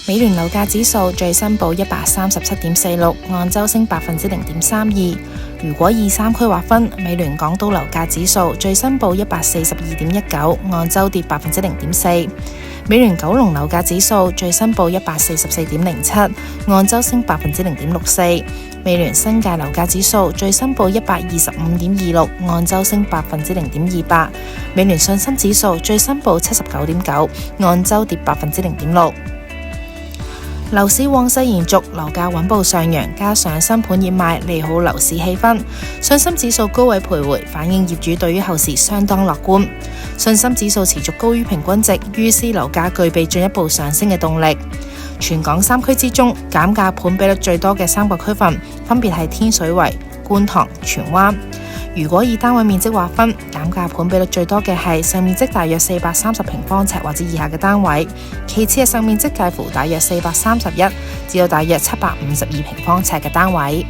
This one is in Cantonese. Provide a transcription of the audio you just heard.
美聯樓價指數最新報 137.46， 按周升 0.32%。如果以三區劃分，美聯港島樓價指數最新報 142.19， 按周跌 0.4%。美聯九龍樓價指數最新報 144.07， 按周升 0.64%。美聯新界樓價指數最新報 125.26， 按周升 0.28%。美聯信心指數最新報 79.9， 按周跌 0.6%。樓市旺勢延續，樓價穩步上揚，加上新盤熱賣，利好樓市氣氛。信心指數高位徘徊，反映業主對於後市相當樂觀。信心指數持續高於平均值，預示樓價具備進一步上升嘅動力。全港三區之中，減價盤比率最多嘅三個區份，分別係天水圍、觀塘、荃灣。如果以單位面積劃分，減價盤比率最多嘅係實面積大約430平方尺或者以下嘅單位，其次係實面積介乎大約431至到大約752平方尺嘅單位。